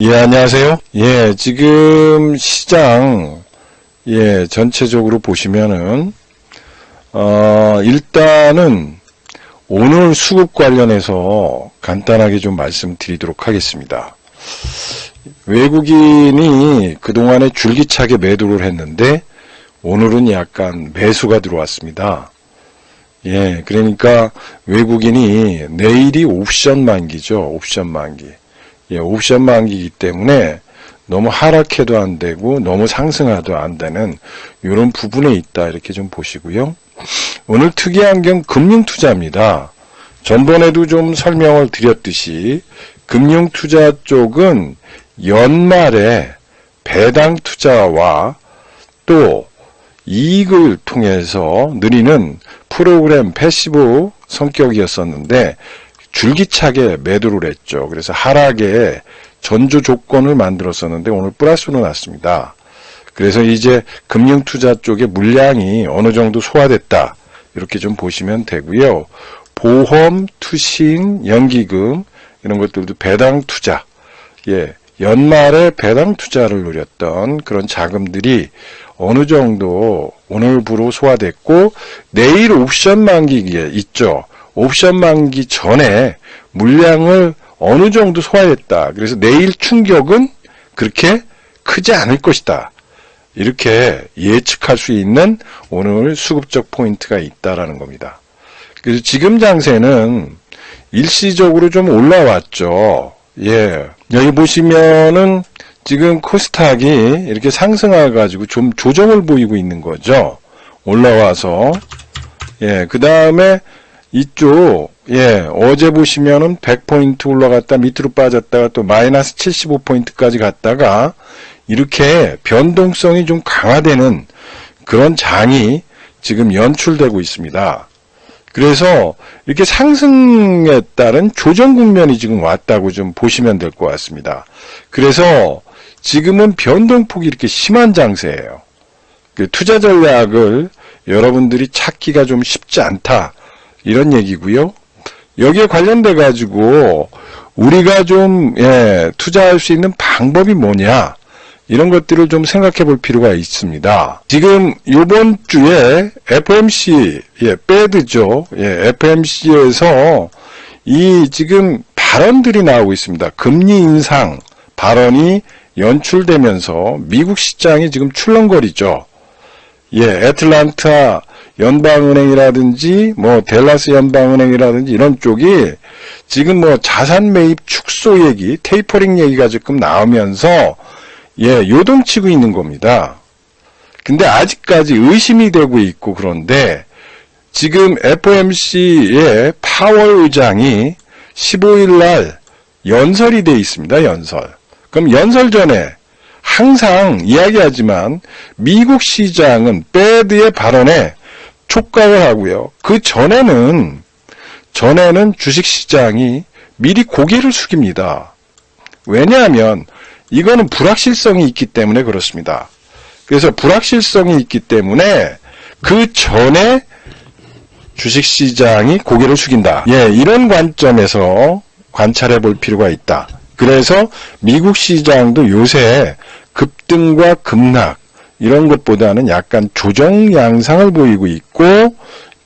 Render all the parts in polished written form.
예, 안녕하세요. 예, 지금 시장, 전체적으로 보시면은, 일단은 오늘 수급 관련해서 간단하게 좀 말씀드리도록 하겠습니다. 외국인이 그동안에 줄기차게 매도를 했는데, 오늘은 약간 매수가 들어왔습니다. 예, 그러니까 외국인이 내일이 옵션 만기죠. 옵션 만기. 예, 옵션 만기이기 때문에 너무 하락해도 안 되고 너무 상승해도 안 되는 이런 부분에 있다 이렇게 좀 보시고요. 오늘 특이한 경 금융투자입니다. 전번에도 좀 설명을 드렸듯이 금융투자 쪽은 연말에 배당 투자와 또 이익을 통해서 누리는 프로그램 패시브 성격이었었는데 줄기차게 매도를 했죠. 그래서 하락에 전조 조건을 만들었었는데 오늘 플러스로 났습니다. 그래서 이제 금융투자 쪽에 물량이 어느 정도 소화됐다. 이렇게 좀 보시면 되고요. 보험, 투신, 연기금 이런 것들도 배당 투자. 예, 연말에 배당 투자를 누렸던 그런 자금들이 어느 정도 오늘부로 소화됐고 내일 옵션 만기에 있죠. 옵션 만기 전에 물량을 어느 정도 소화했다. 그래서 내일 충격은 그렇게 크지 않을 것이다. 이렇게 예측할 수 있는 오늘 수급적 포인트가 있다라는 겁니다. 그래서 지금 장세는 일시적으로 좀 올라왔죠. 예. 여기 보시면은 지금 코스닥이 이렇게 상승해가지고 좀 조정을 보이고 있는 거죠. 올라와서. 예. 그 다음에 이쪽, 어제 보시면은 100포인트 올라갔다 밑으로 빠졌다가 또 마이너스 75포인트까지 갔다가 이렇게 변동성이 좀 강화되는 그런 장이 지금 연출되고 있습니다. 그래서 이렇게 상승에 따른 조정 국면이 지금 왔다고 좀 보시면 될 것 같습니다. 그래서 지금은 변동폭이 이렇게 심한 장세예요. 그 투자 전략을 여러분들이 찾기가 좀 쉽지 않다. 이런 얘기고요. 여기에 관련돼 가지고 우리가 좀 투자할 수 있는 방법이 뭐냐 이런 것들을 좀 생각해 볼 필요가 있습니다. 지금 이번 주에 FOMC 패드죠. FOMC에서 이 지금 발언들이 나오고 있습니다. 금리 인상 발언이 연출되면서 미국 시장이 지금 출렁거리죠. 애틀란타 연방은행이라든지 댈라스 연방은행이라든지 이런 쪽이 지금 자산 매입 축소 얘기, 테이퍼링 얘기가 조금 나오면서 요동치고 있는 겁니다. 근데 아직까지 의심이 되고 있고 그런데 지금 FOMC의 파월 의장이 15일 날 연설이 돼 있습니다. 연설. 그럼 연설 전에 항상 이야기하지만 미국 시장은 패드의 발언에 촉각을 하고요. 그 전에는 주식시장이 미리 고개를 숙입니다. 왜냐하면 이거는 불확실성이 있기 때문에 그렇습니다. 그래서 불확실성이 있기 때문에 그 전에 주식시장이 고개를 숙인다. 이런 관점에서 관찰해 볼 필요가 있다. 그래서 미국 시장도 요새 급등과 급락 이런 것보다는 약간 조정 양상을 보이고 있고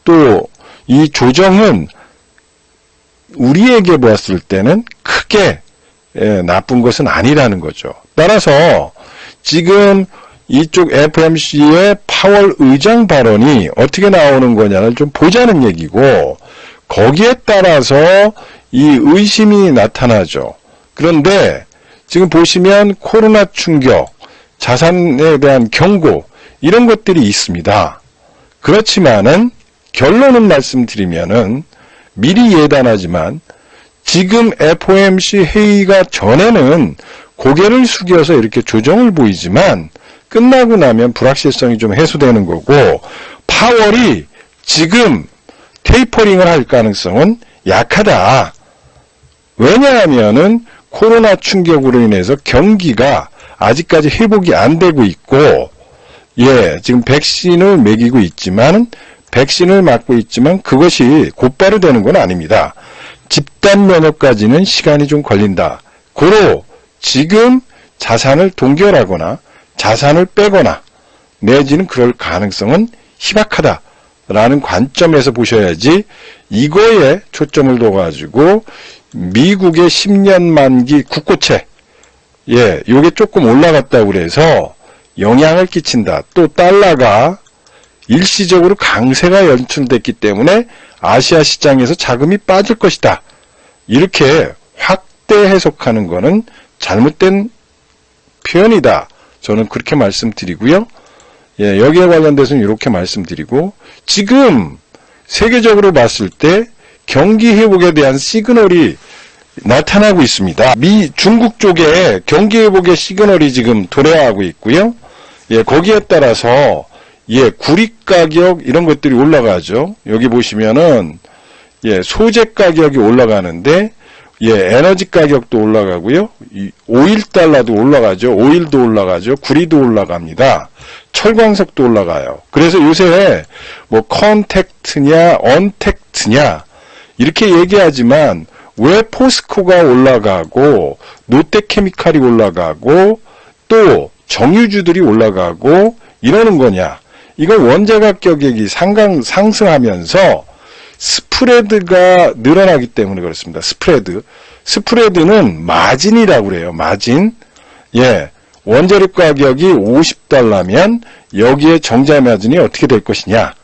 또 이 조정은 우리에게 보았을 때는 크게 나쁜 것은 아니라는 거죠. 따라서 지금 이쪽 FOMC의 파월 의장 발언이 어떻게 나오는 거냐를 좀 보자는 얘기고 거기에 따라서 이 의심이 나타나죠. 그런데 지금 보시면 코로나 충격, 자산에 대한 경고 이런 것들이 있습니다. 그렇지만은 결론은 말씀드리면은 미리 예단하지만 지금 FOMC 회의가 전에는 고개를 숙여서 이렇게 조정을 보이지만 끝나고 나면 불확실성이 좀 해소되는 거고 파월이 지금 테이퍼링을 할 가능성은 약하다. 왜냐하면은 코로나 충격으로 인해서 경기가 아직까지 회복이 안 되고 있고, 지금 백신을 먹이고 있지만, 백신을 맞고 있지만 그것이 곧바로 되는 건 아닙니다. 집단 면역까지는 시간이 좀 걸린다. 고로 지금 자산을 동결하거나 자산을 빼거나 내지는 그럴 가능성은 희박하다라는 관점에서 보셔야지 이거에 초점을 둬가지고 미국의 10년 만기 국고채 요게 조금 올라갔다고 그래서 영향을 끼친다. 또 달러가 일시적으로 강세가 연출됐기 때문에 아시아 시장에서 자금이 빠질 것이다. 이렇게 확대 해석하는 거는 잘못된 표현이다. 저는 그렇게 말씀드리고요. 여기에 관련돼서는 이렇게 말씀드리고, 지금 세계적으로 봤을 때 경기 회복에 대한 시그널이 나타나고 있습니다. 중국 쪽에 경기 회복의 시그널이 지금 도래하고 있고요. 거기에 따라서 구리 가격 이런 것들이 올라가죠. 여기 보시면은 소재 가격이 올라가는데 에너지 가격도 올라가고요. 오일 달러도 올라가죠. 오일도 올라가죠. 구리도 올라갑니다. 철광석도 올라가요. 그래서 요새 뭐 컨택트냐 언택트냐 이렇게 얘기하지만 왜 포스코가 올라가고 롯데케미칼이 올라가고 또 정유주들이 올라가고 이러는 거냐? 이건 원재 가격이 상승하면서 스프레드가 늘어나기 때문에 그렇습니다. 스프레드는 마진이라고 그래요. 마진. 원재료 가격이 $50면 여기에 정자 마진이 어떻게 될 것이냐.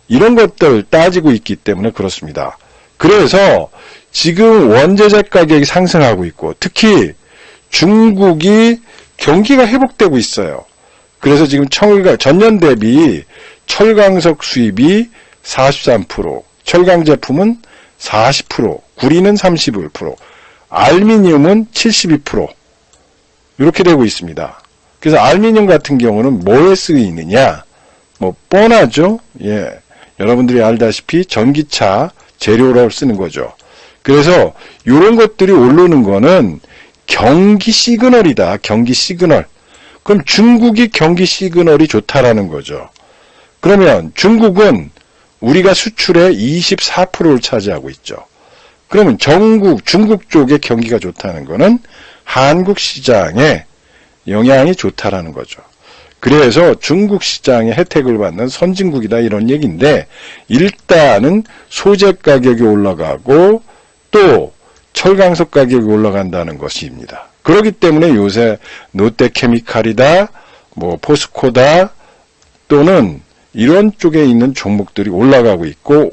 이런 것들을 따지고 있기 때문에 그렇습니다. 그래서 지금 원재재 가격이 상승하고 있고 특히 중국이 경기가 회복되고 있어요. 그래서 지금 전년 대비 철광석 수입이 43%, 철강 제품은 40%, 구리는 31%, 알루미늄은 72% 이렇게 되고 있습니다. 그래서 알루미늄 같은 경우는 뭐에 쓰이느냐? 뭐 뻔하죠. 여러분들이 알다시피 전기차 재료로 쓰는 거죠. 그래서 이런 것들이 오르는 거는 경기 시그널이다. 경기 시그널. 그럼 중국이 경기 시그널이 좋다라는 거죠. 그러면 중국은 우리가 수출의 24%를 차지하고 있죠. 그러면 중국 쪽의 경기가 좋다는 거는 한국 시장에 영향이 좋다라는 거죠. 그래서 중국 시장의 혜택을 받는 선진국이다 이런 얘기인데 일단은 소재 가격이 올라가고 또 철강석 가격이 올라간다는 것입니다. 그렇기 때문에 요새 롯데케미칼이다, 뭐 포스코다 또는 이런 쪽에 있는 종목들이 올라가고 있고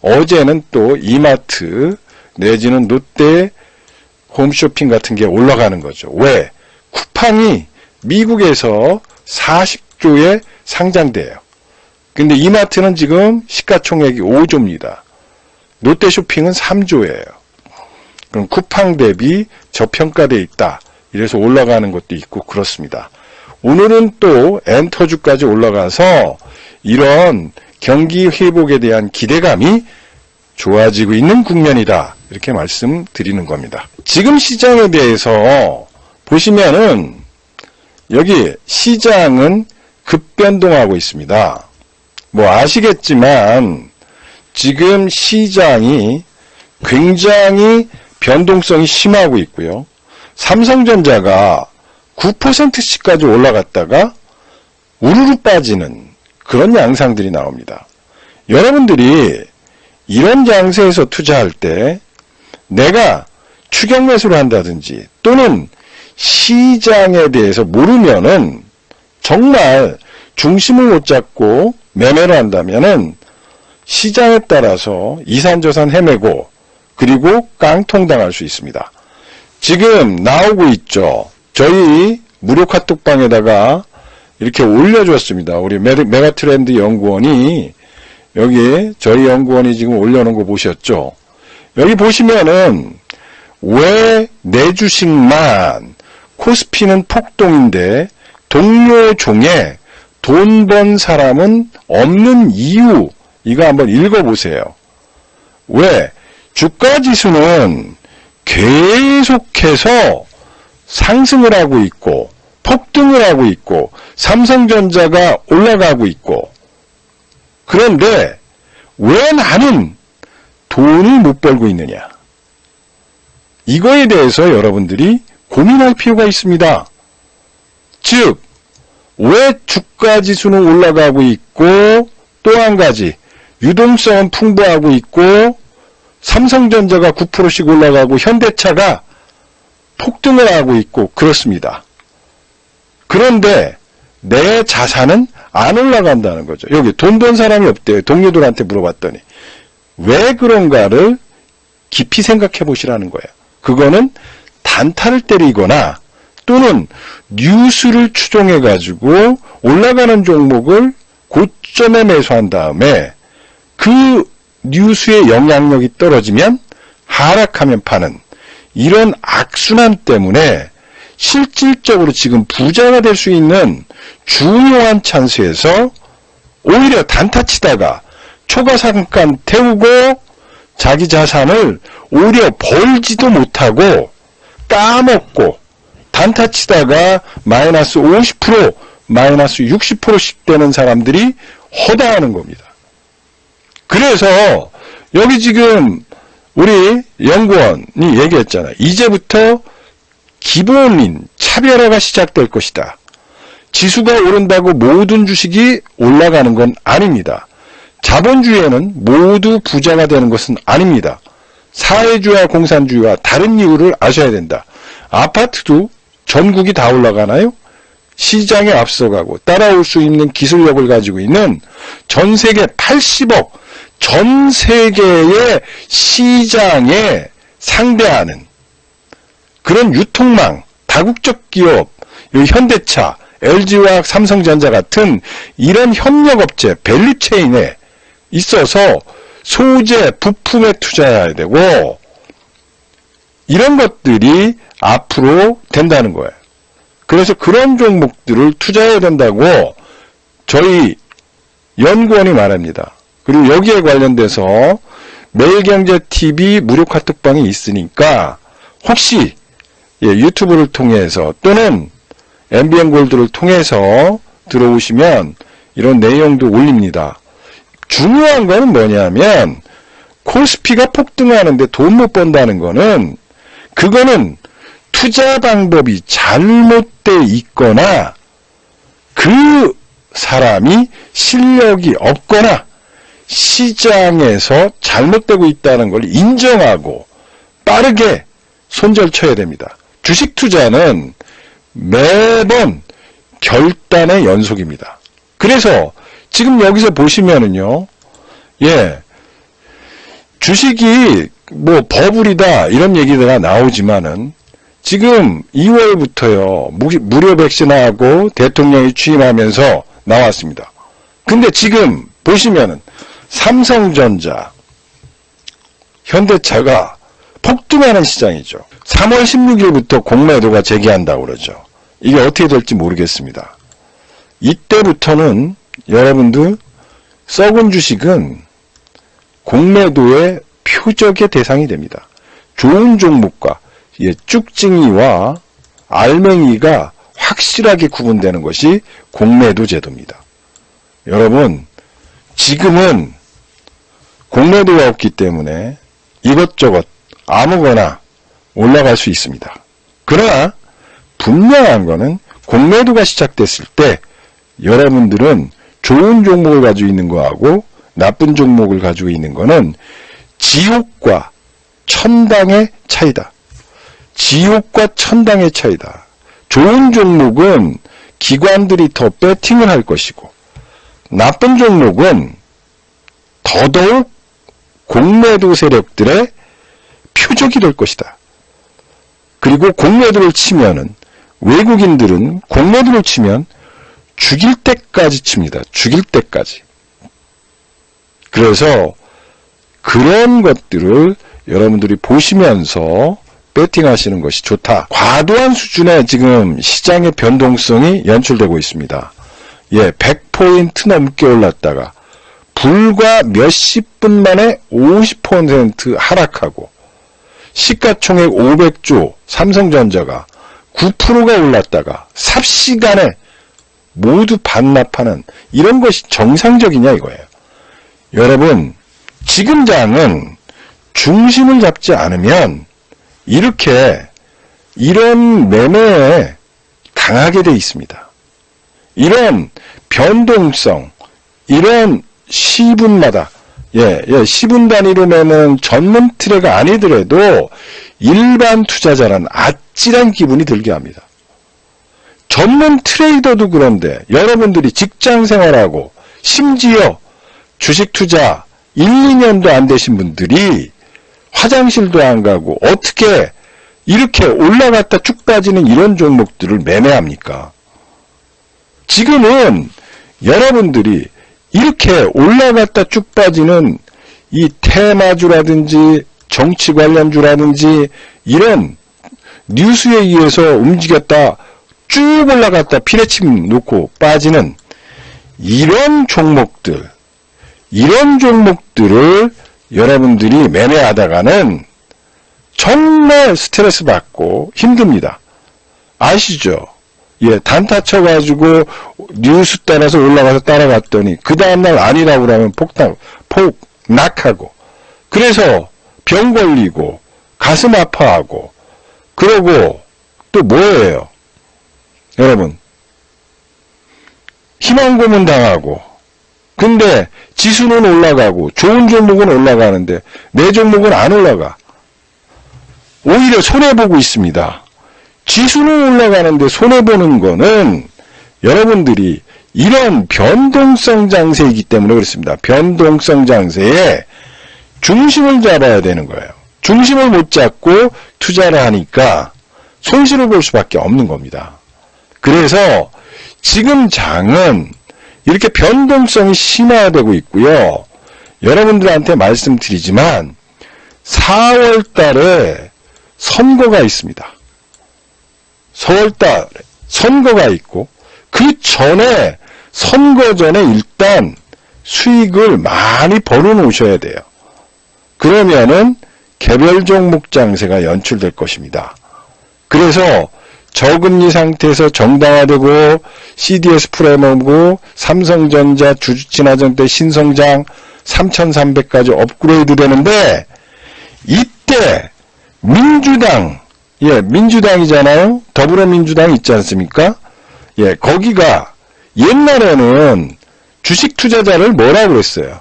어제는 또 이마트 내지는 롯데 홈쇼핑 같은 게 올라가는 거죠. 왜? 쿠팡이 미국에서 40조에 상장돼요. 근데 이마트는 지금 시가총액이 5조입니다. 롯데쇼핑은 3조예요. 그럼 쿠팡 대비 저평가되어 있다. 이래서 올라가는 것도 있고 그렇습니다. 오늘은 또 엔터주까지 올라가서 이런 경기 회복에 대한 기대감이 좋아지고 있는 국면이다. 이렇게 말씀드리는 겁니다. 지금 시장에 대해서 보시면은 여기 시장은 급변동하고 있습니다. 뭐 아시겠지만 지금 시장이 굉장히 변동성이 심하고 있고요. 삼성전자가 9%씩까지 올라갔다가 우르르 빠지는 그런 양상들이 나옵니다. 여러분들이 이런 양세에서 투자할 때 내가 추격 매수를 한다든지 또는 시장에 대해서 모르면은 정말 중심을 못 잡고 매매를 한다면은 시장에 따라서 이산저산 헤매고 그리고 깡통당할 수 있습니다. 지금 나오고 있죠. 저희 무료 카톡방에다가 이렇게 올려줬습니다. 우리 메가트렌드 연구원이 여기 저희 연구원이 지금 올려놓은 거 보셨죠? 여기 보시면은 왜 내 주식만 코스피는 폭동인데 동료 종에 돈 번 사람은 없는 이유 이거 한번 읽어보세요. 왜? 주가 지수는 계속해서 상승을 하고 있고 폭등을 하고 있고 삼성전자가 올라가고 있고 그런데 왜 나는 돈을 못 벌고 있느냐? 이거에 대해서 여러분들이 고민할 필요가 있습니다. 즉, 왜 주가지수는 올라가고 있고 또 한 가지 유동성은 풍부하고 있고 삼성전자가 9%씩 올라가고 현대차가 폭등을 하고 있고 그렇습니다. 그런데 내 자산은 안 올라간다는 거죠. 여기 돈 번 사람이 없대요. 동료들한테 물어봤더니. 왜 그런가를 깊이 생각해 보시라는 거예요. 그거는 단타를 때리거나 또는 뉴스를 추종해 가지고 올라가는 종목을 고점에 매수한 다음에 그 뉴스의 영향력이 떨어지면 하락하면 파는 이런 악순환 때문에 실질적으로 지금 부자가 될 수 있는 중요한 찬스에서 오히려 단타 치다가 초과상감 태우고 자기 자산을 오히려 벌지도 못하고 까먹고 단타 치다가 마이너스 50%, 마이너스 60%씩 되는 사람들이 허다하는 겁니다. 그래서 여기 지금 우리 연구원이 얘기했잖아요. 이제부터 기본인 차별화가 시작될 것이다. 지수가 오른다고 모든 주식이 올라가는 건 아닙니다. 자본주의에는 모두 부자가 되는 것은 아닙니다. 사회주의와 공산주의와 다른 이유를 아셔야 된다. 아파트도 전국이 다 올라가나요? 시장에 앞서가고 따라올 수 있는 기술력을 가지고 있는 전 세계 80억, 전 세계의 시장에 상대하는 그런 유통망, 다국적 기업, 현대차, LG화학, 삼성전자 같은 이런 협력업체, 밸류체인에 있어서 소재, 부품에 투자해야 되고 이런 것들이 앞으로 된다는 거예요. 그래서 그런 종목들을 투자해야 된다고 저희 연구원이 말합니다. 그리고 여기에 관련돼서 매일경제TV 무료 카톡방이 있으니까 혹시 유튜브를 통해서 또는 MBN골드를 통해서 들어오시면 이런 내용도 올립니다. 중요한 거는 뭐냐면 코스피가 폭등하는데 돈 못 번다는 거는 그거는 투자 방법이 잘못돼 있거나 그 사람이 실력이 없거나 시장에서 잘못되고 있다는 걸 인정하고 빠르게 손절 쳐야 됩니다. 주식 투자는 매번 결단의 연속입니다. 그래서 지금 여기서 보시면은요, 주식이 뭐 버블이다 이런 얘기가 나오지만은 지금 2월부터요 무료 백신하고 대통령이 취임하면서 나왔습니다. 근데 지금 보시면은 삼성전자, 현대차가 폭등하는 시장이죠. 3월 16일부터 공매도가 재개한다고 그러죠. 이게 어떻게 될지 모르겠습니다. 이때부터는 여러분들 썩은 주식은 공매도의 표적의 대상이 됩니다. 좋은 종목과 쭉증이와 알맹이가 확실하게 구분되는 것이 공매도 제도입니다. 여러분, 지금은 공매도가 없기 때문에 이것저것 아무거나 올라갈 수 있습니다. 그러나 분명한 거는 공매도가 시작됐을 때 여러분들은 좋은 종목을 가지고 있는 거하고 나쁜 종목을 가지고 있는 거는 지옥과 천당의 차이다. 지옥과 천당의 차이다. 좋은 종목은 기관들이 더 배팅을 할 것이고 나쁜 종목은 더더욱 공매도 세력들의 표적이 될 것이다. 그리고 공매도를 치면은 외국인들은 공매도를 치면 죽일 때까지 칩니다. 죽일 때까지. 그래서 그런 것들을 여러분들이 보시면서 배팅하시는 것이 좋다. 과도한 수준의 지금 시장의 변동성이 연출되고 있습니다. 100포인트 넘게 올랐다가 불과 몇십 분 만에 50% 하락하고 시가총액 500조 삼성전자가 9%가 올랐다가 삽시간에 모두 반납하는 이런 것이 정상적이냐 이거예요. 여러분, 지금 장은 중심을 잡지 않으면 이렇게 이런 매매에 당하게 돼 있습니다. 이런 변동성, 이런 시분마다, 시분 단위로 매는 전문 트레가 아니더라도 일반 투자자는 아찔한 기분이 들게 합니다. 전문 트레이더도 그런데 여러분들이 직장 생활하고 심지어 주식 투자 1, 2년도 안 되신 분들이 화장실도 안 가고 어떻게 이렇게 올라갔다 쭉 빠지는 이런 종목들을 매매합니까? 지금은 여러분들이 이렇게 올라갔다 쭉 빠지는 이 테마주라든지 정치 관련주라든지 이런 뉴스에 의해서 움직였다 쭉 올라갔다 피레침 놓고 빠지는 이런 종목들을 여러분들이 매매하다가는 정말 스트레스 받고 힘듭니다. 아시죠? 단타 쳐가지고 뉴스 따라서 올라가서 따라갔더니 그 다음날 아니라고 그러면 폭락하고 그래서 병 걸리고 가슴 아파하고 그러고 또 뭐예요? 여러분 희망 고문 당하고 근데 지수는 올라가고 좋은 종목은 올라가는데 내 종목은 안 올라가. 오히려 손해보고 있습니다. 지수는 올라가는데 손해보는 거는 여러분들이 이런 변동성 장세이기 때문에 그렇습니다. 변동성 장세에 중심을 잡아야 되는 거예요. 중심을 못 잡고 투자를 하니까 손실을 볼 수밖에 없는 겁니다. 그래서 지금 장은 이렇게 변동성이 심화되고 있고요. 여러분들한테 말씀드리지만 4월 달에 선거가 있습니다. 4월 달에 선거가 있고 그 전에 선거 전에 일단 수익을 많이 벌어 놓으셔야 돼요. 그러면은 개별 종목 장세가 연출될 것입니다. 그래서 저금리 상태에서 정당화되고 CDS 프레임하고 삼성전자 주주친화전 때 신성장 3,300까지 업그레이드 되는데 이때 민주당 민주당이잖아요. 더불어민주당 있지 않습니까? 거기가 옛날에는 주식 투자자를 뭐라고 그랬어요?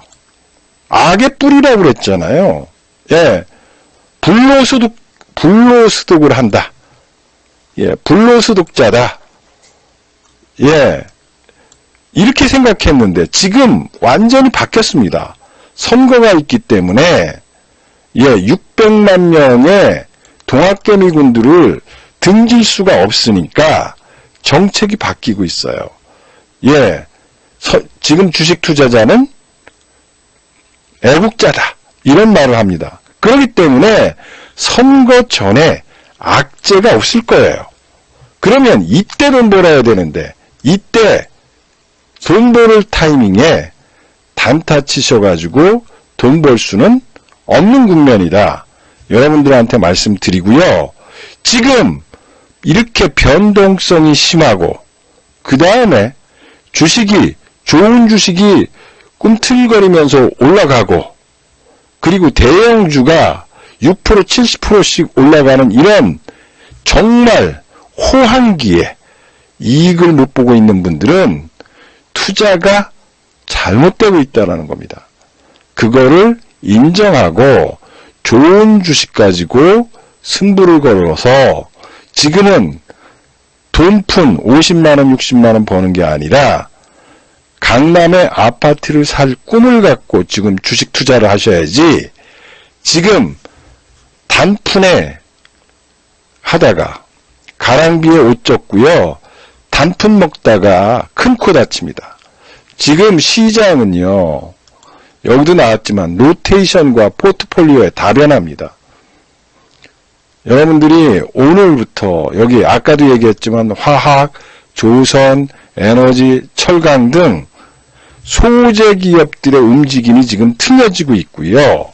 악의 뿌리라고 그랬잖아요. 불로소득을 한다. 불로소득자다. 이렇게 생각했는데 지금 완전히 바뀌었습니다. 선거가 있기 때문에 600만 명의 동학개미군들을 등질 수가 없으니까 정책이 바뀌고 있어요. 지금 주식 투자자는 애국자다. 이런 말을 합니다. 그렇기 때문에 선거 전에 악재가 없을 거예요. 그러면 이때 돈 벌어야 되는데 이때 돈 벌을 타이밍에 단타 치셔가지고 돈 벌 수는 없는 국면이다. 여러분들한테 말씀드리고요. 지금 이렇게 변동성이 심하고 그 다음에 주식이 좋은 주식이 꿈틀거리면서 올라가고 그리고 대형주가 6% 70%씩 올라가는 이런 정말 호황기에 이익을 못 보고 있는 분들은 투자가 잘못되고 있다는 겁니다. 그거를 인정하고 좋은 주식 가지고 승부를 걸어서 지금은 돈푼 50만원 60만원 버는 게 아니라 강남에 아파트를 살 꿈을 갖고 지금 주식 투자를 하셔야지 지금 단푼에 하다가 가랑비에 옷 젖고요. 단푼 먹다가 큰 코 다칩니다. 지금 시장은요. 여기도 나왔지만 로테이션과 포트폴리오에 다변합니다. 여러분들이 오늘부터 여기 아까도 얘기했지만 화학, 조선, 에너지, 철강 등 소재 기업들의 움직임이 지금 틀려지고 있고요.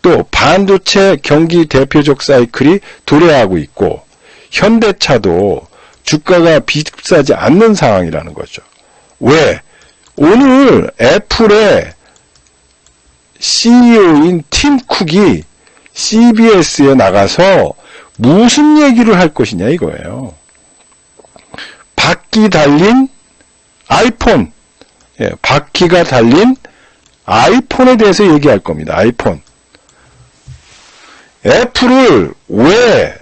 또 반도체 경기 대표적 사이클이 도래하고 있고 현대차도 주가가 비싸지 않는 상황이라는 거죠. 왜? 오늘 애플의 CEO인 팀 쿡이 CBS에 나가서 무슨 얘기를 할 것이냐 이거예요. 바퀴 달린 아이폰, 예, 바퀴가 달린 아이폰에 대해서 얘기할 겁니다. 아이폰. 애플을 왜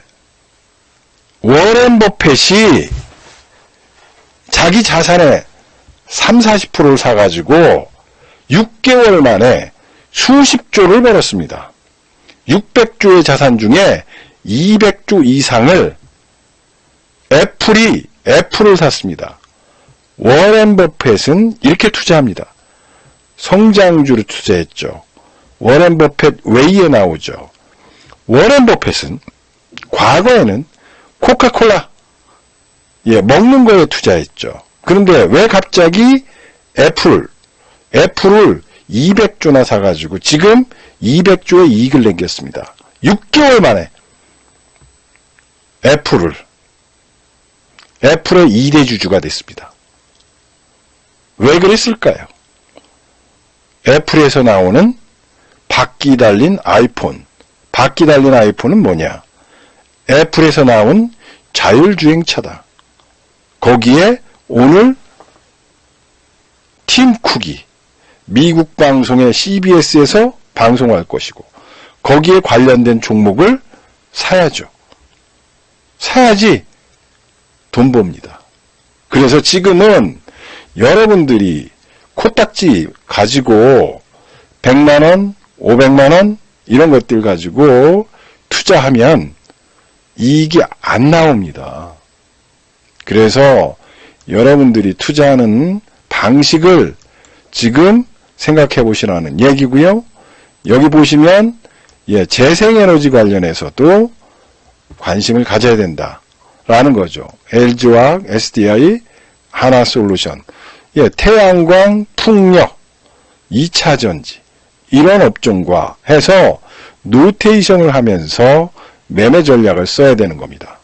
워렌 버핏이 자기 자산의 30-40%를 사가지고 6개월 만에 수십조를 벌었습니다. 600조의 자산 중에 200조 이상을 애플을 샀습니다. 워렌 버핏은 이렇게 투자합니다. 성장주로 투자했죠. 워렌 버핏 웨이에 나오죠. 워렌 버핏은 과거에는 코카콜라, 예, 먹는 거에 투자했죠. 그런데 왜 갑자기 애플을 200조나 사가지고 지금 200조의 이익을 남겼습니다. 6개월 만에 애플의 2대 주주가 됐습니다. 왜 그랬을까요? 애플에서 나오는 바퀴 달린 아이폰. 바퀴 달린 아이폰은 뭐냐? 애플에서 나온 자율주행차다. 거기에 오늘 팀 쿡이 미국 방송의 CBS에서 방송할 것이고 거기에 관련된 종목을 사야죠. 사야지 돈 법니다. 그래서 지금은 여러분들이 코딱지 가지고 100만원, 500만원 이런 것들 가지고 투자하면 이익이 안 나옵니다. 그래서 여러분들이 투자하는 방식을 지금 생각해 보시라는 얘기고요. 여기 보시면 예, 재생에너지 관련해서도 관심을 가져야 된다라는 거죠. LG화학, SDI, 하나솔루션, 예, 태양광, 풍력, 2차전지 이런 업종과 해서 노테이션을 하면서 매매 전략을 써야 되는 겁니다.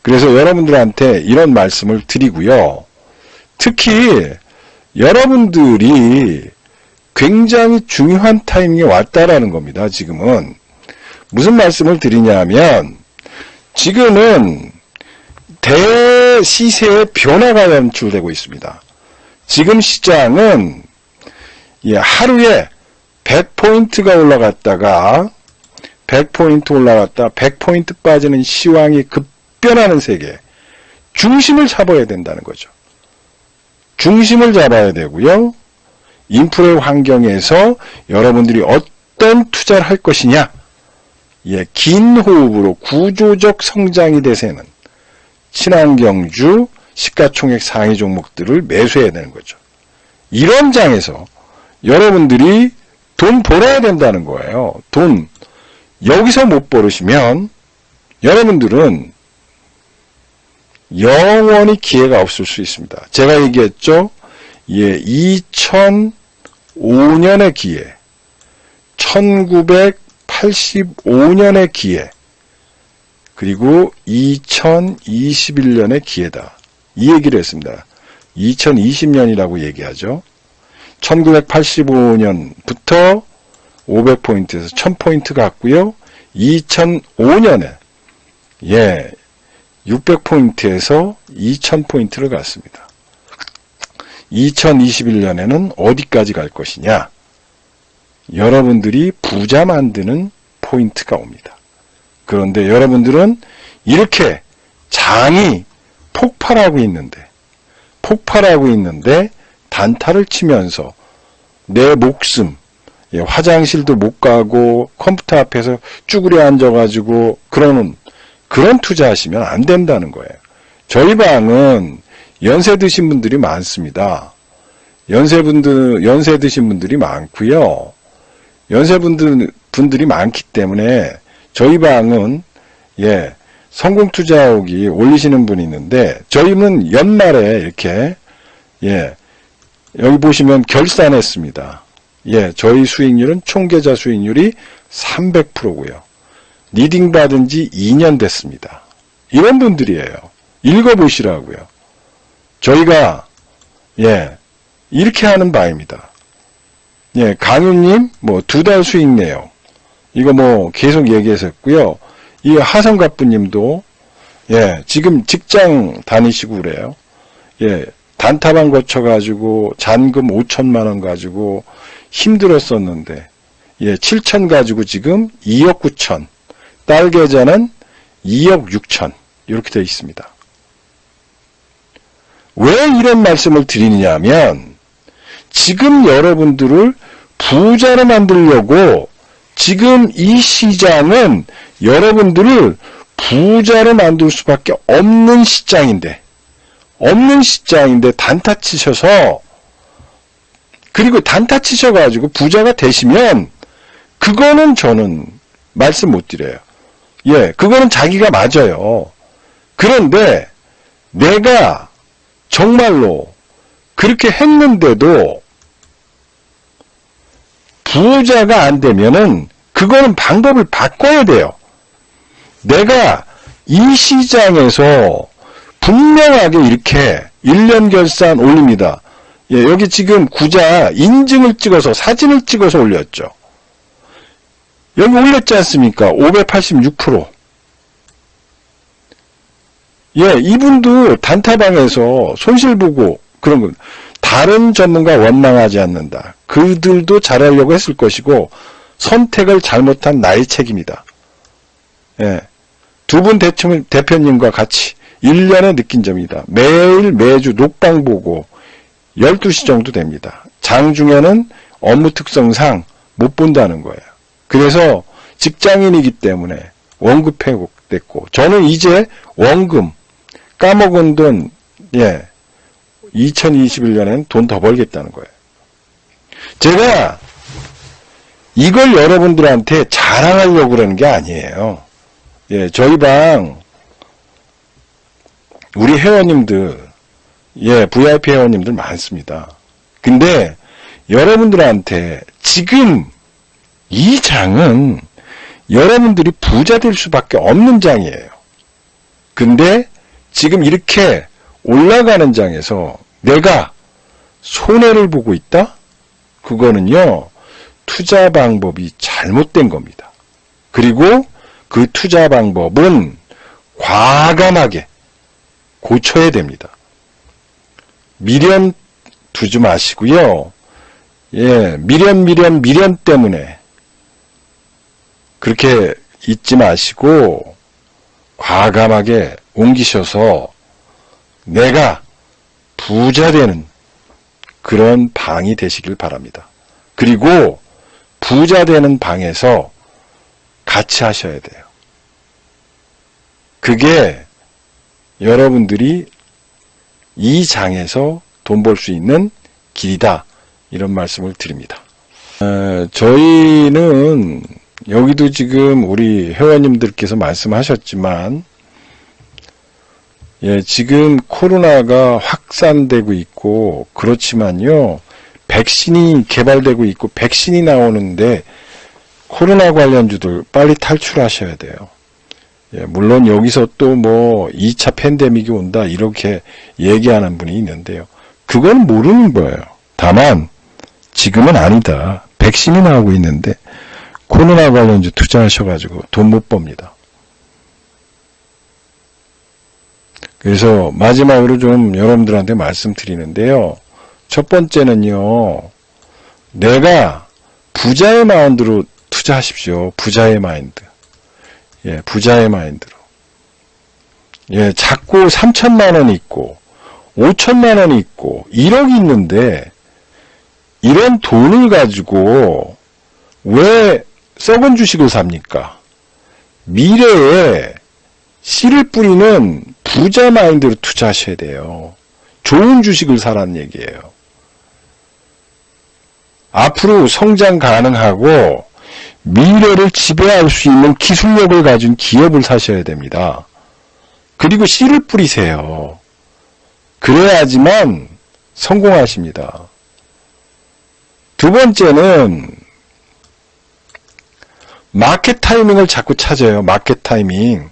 그래서 여러분들한테 이런 말씀을 드리고요. 특히 여러분들이 굉장히 중요한 타이밍에 왔다라는 겁니다. 지금은 무슨 말씀을 드리냐면 지금은 대시세의 변화가 연출되고 있습니다. 지금 시장은 하루에 100포인트가 올라갔다가 100포인트 올라갔다 100포인트 빠지는 시황이 급변하는 세계, 중심을 잡아야 된다는 거죠. 중심을 잡아야 되고요. 인프레 환경에서 여러분들이 어떤 투자를 할 것이냐, 예, 긴 호흡으로 구조적 성장이 대세는 친환경주, 시가총액 상위 종목들을 매수해야 되는 거죠. 이런 장에서 여러분들이 돈 벌어야 된다는 거예요. 돈 여기서 못 벌으시면 여러분들은 영원히 기회가 없을 수 있습니다. 제가 얘기했죠. 예, 2005년의 기회, 1985년의 기회, 그리고 2021년의 기회다. 이 얘기를 했습니다. 2020년이라고 얘기하죠. 1985년부터 500포인트에서 1000포인트 갔고요. 2005년에 600포인트에서 2000포인트를 갔습니다. 2021년에는 어디까지 갈 것이냐? 여러분들이 부자 만드는 포인트가 옵니다. 그런데 여러분들은 이렇게 장이 폭발하고 있는데 단타를 치면서 내 목숨, 화장실도 못 가고 컴퓨터 앞에서 쭈그려 앉아가지고 그런 투자하시면 안 된다는 거예요. 저희 방은 연세 드신 분들이 많습니다. 연세 드신 분들이 많고요. 분들이 많기 때문에 저희 방은 성공투자하기 올리시는 분이 있는데 저희는 연말에 이렇게 여기 보시면 결산했습니다. 저희 수익률은 총계좌 수익률이 300%고요. 리딩 받은 지 2년 됐습니다. 이런 분들이에요. 읽어보시라고요. 저희가 이렇게 하는 바입니다. 강윤님 2달 수익 내요. 이거 계속 얘기했었고요. 이 하성갑부님도 예, 지금 직장 다니시고 그래요. 예, 단타방 거쳐가지고 잔금 5천만 원 가지고 힘들었었는데, 예, 7천 가지고 지금 2억 9천, 딸 계좌는 2억 6천, 이렇게 되어 있습니다. 왜 이런 말씀을 드리느냐 하면, 지금 여러분들을 부자로 만들려고 지금 이 시장은 여러분들을 부자로 만들 수밖에 없는 시장인데 단타 치셔서, 그리고 단타 치셔가지고 부자가 되시면 그거는 저는 말씀 못 드려요. 예, 그거는 자기가 맞아요. 그런데 내가 정말로 그렇게 했는데도 부자가 안 되면은 그거는 방법을 바꿔야 돼요. 내가 이 시장에서 분명하게 이렇게 1년 결산 올립니다. 예, 여기 지금 구자 인증을 찍어서 사진을 찍어서 올렸죠. 여기 올렸지 않습니까? 586%. 예, 이분도 단타방에서 손실보고 그런 거, 다른 전문가 원망하지 않는다. 그들도 잘하려고 했을 것이고 선택을 잘못한 나의 책임이다. 예, 두 분 대표님과 같이 1년에 느낀 점이다. 매주 녹방 보고 12시 정도 됩니다. 장중에는 업무 특성상 못 본다는 거예요. 그래서 직장인이기 때문에 원급 회복됐고, 저는 이제 원금 까먹은 돈, 예, 2021년엔 돈 더 벌겠다는 거예요. 제가 이걸 여러분들한테 자랑하려고 그러는 게 아니에요. 예, 저희 방 우리 회원님들, 예, VIP 회원님들 많습니다. 근데 여러분들한테 지금 이 장은 여러분들이 부자 될 수밖에 없는 장이에요. 근데 지금 이렇게 올라가는 장에서 내가 손해를 보고 있다? 그거는요, 투자 방법이 잘못된 겁니다. 그리고 그 투자 방법은 과감하게 고쳐야 됩니다. 미련 두지 마시고요. 예, 미련 때문에 그렇게 잊지 마시고 과감하게 옮기셔서 내가 부자 되는 그런 방이 되시길 바랍니다. 그리고 부자 되는 방에서 같이 하셔야 돼요. 그게 여러분들이 이 장에서 돈 벌 수 있는 길이다. 이런 말씀을 드립니다. 저희는 여기도 지금 우리 회원님들께서 말씀하셨지만, 예, 지금 코로나가 확산되고 있고 그렇지만요, 백신이 개발되고 있고 백신이 나오는데 코로나 관련주들 빨리 탈출하셔야 돼요. 예, 물론 여기서 또 뭐 2차 팬데믹이 온다 이렇게 얘기하는 분이 있는데요. 그건 모르는 거예요. 다만 지금은 아니다. 백신이 나오고 있는데 코로나 관련주 투자하셔가지고 돈 못 법니다. 그래서 마지막으로 좀 여러분들한테 말씀드리는데요. 첫 번째는요, 내가 부자의 마인드로 투자하십시오. 부자의 마인드. 예, 부자의 마인드로. 예, 자꾸 3천만 원이 있고 5천만 원이 있고 1억이 있는데 이런 돈을 가지고 왜 썩은 주식을 삽니까? 미래에 씨를 뿌리는 부자 마인드로 투자하셔야 돼요. 좋은 주식을 사라는 얘기예요. 앞으로 성장 가능하고 미래를 지배할 수 있는 기술력을 가진 기업을 사셔야 됩니다. 그리고 씨를 뿌리세요. 그래야지만 성공하십니다. 두 번째는 마켓 타이밍을 자꾸 찾아요. 마켓 타이밍.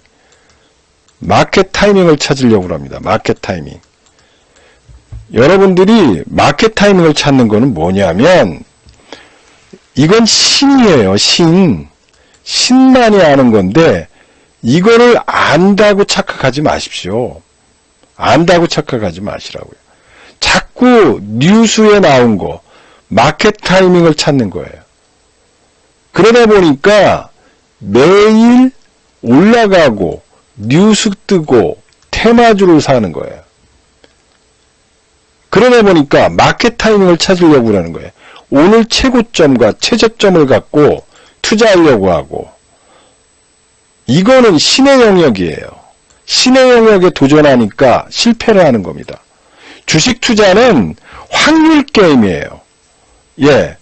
마켓 타이밍을 찾으려고 합니다. 마켓 타이밍. 여러분들이 마켓 타이밍을 찾는 거는 뭐냐면, 이건 신이에요. 신만이 아는 건데, 이거를 안다고 착각하지 마십시오. 안다고 착각하지 마시라고요. 자꾸 뉴스에 나온 거, 마켓 타이밍을 찾는 거예요. 그러다 보니까 매일 올라가고 뉴스 뜨고 테마주를 사는 거예요. 그러다 보니까 마켓 타이밍을 찾으려고 하는 거예요. 오늘 최고점과 최저점을 갖고 투자하려고 하고, 이거는 신의 영역이에요. 신의 영역에 도전하니까 실패를 하는 겁니다. 주식 투자는 확률 게임이에요. 예.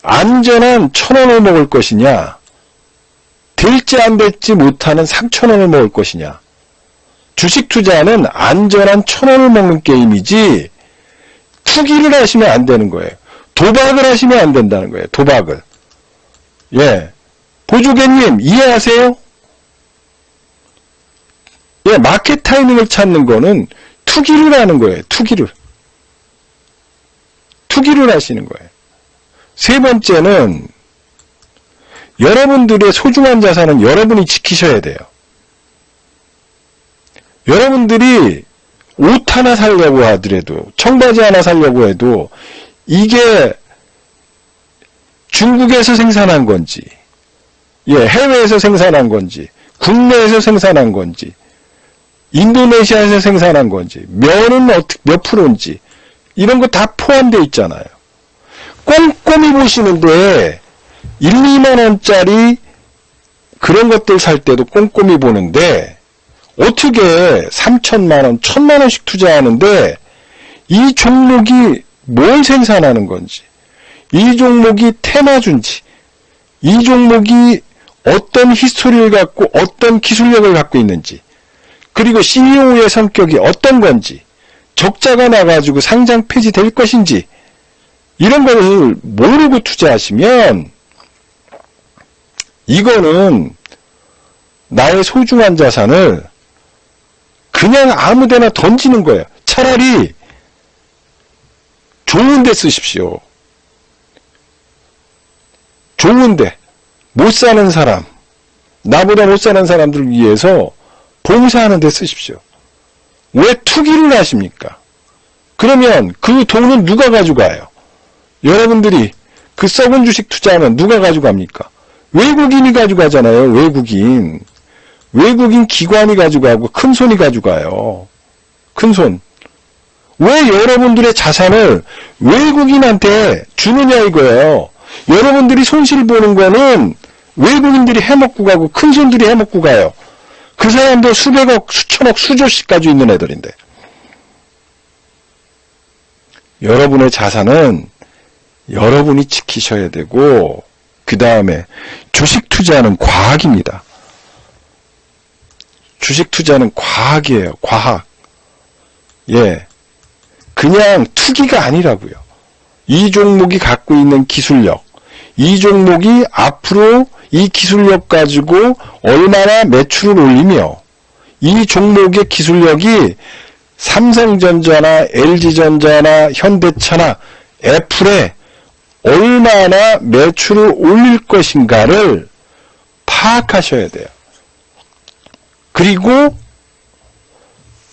안전한 1,000원을 먹을 것이냐, 될지 안 될지 못하는 3,000원을 먹을 것이냐. 주식 투자는 안전한 1,000원을 먹는 게임이지, 투기를 하시면 안 되는 거예요. 도박을 하시면 안 된다는 거예요. 도박을. 예. 보조개님, 이해하세요? 예, 마켓 타이밍을 찾는 거는 투기를 하는 거예요. 투기를 하시는 거예요. 세 번째는 여러분들의 소중한 자산은 여러분이 지키셔야 돼요. 여러분들이 옷 하나 사려고 하더라도, 청바지 하나 사려고 해도 이게 중국에서 생산한 건지, 예, 해외에서 생산한 건지, 국내에서 생산한 건지, 인도네시아에서 생산한 건지, 면은 몇 프로인지, 이런 거 다 포함되어 있잖아요. 꼼꼼히 보시는데 1, 2만 원짜리 그런 것들 살 때도 꼼꼼히 보는데 어떻게 3천만 원, 1,000만 원씩 투자하는데 이 종목이 뭘 생산하는 건지, 이 종목이 테마주인지, 이 종목이 어떤 히스토리를 갖고 어떤 기술력을 갖고 있는지, 그리고 CEO의 성격이 어떤 건지, 적자가 나가지고 상장 폐지될 것인지, 이런 것을 모르고 투자하시면 이거는 나의 소중한 자산을 그냥 아무데나 던지는 거예요. 차라리 좋은 데 쓰십시오. 좋은 데, 못 사는 사람, 나보다 못 사는 사람들을 위해서 봉사하는 데 쓰십시오. 왜 투기를 하십니까? 그러면 그 돈은 누가 가져가요? 여러분들이 그 썩은 주식 투자하면 누가 가져갑니까? 외국인이 가져가잖아요. 외국인 기관이 가져가고 큰 손이 가져가요. 큰 손. 왜 여러분들의 자산을 외국인한테 주느냐 이거예요. 여러분들이 손실 보는 거는 외국인들이 해먹고 가고 큰 손들이 해먹고 가요. 그 사람도 수백억, 수천억, 수조씩 가지고 있는 애들인데. 여러분의 자산은 여러분이 지키셔야 되고, 그 다음에 주식 투자는 과학입니다. 주식 투자는 과학이에요. 과학. 예. 그냥 투기가 아니라고요. 이 종목이 갖고 있는 기술력, 이 종목이 앞으로 이 기술력 가지고 얼마나 매출을 올리며, 이 종목의 기술력이 삼성전자나 LG전자나 현대차나 애플에 얼마나 매출을 올릴 것인가를 파악하셔야 돼요. 그리고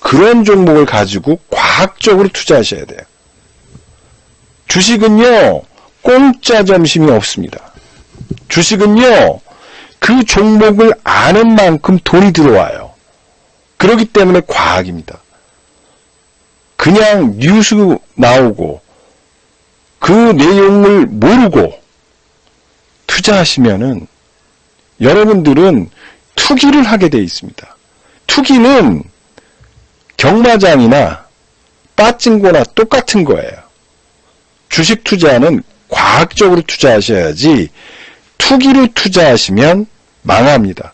그런 종목을 가지고 과학적으로 투자하셔야 돼요. 주식은요, 공짜 점심이 없습니다. 주식은요, 그 종목을 아는 만큼 돈이 들어와요. 그렇기 때문에 과학입니다. 그냥 뉴스 나오고 그 내용을 모르고 투자하시면은 여러분들은 투기를 하게 되어 있습니다. 투기는 경마장이나 빠찡거나 똑같은 거예요. 주식 투자는 과학적으로 투자하셔야지 투기로 투자하시면 망합니다.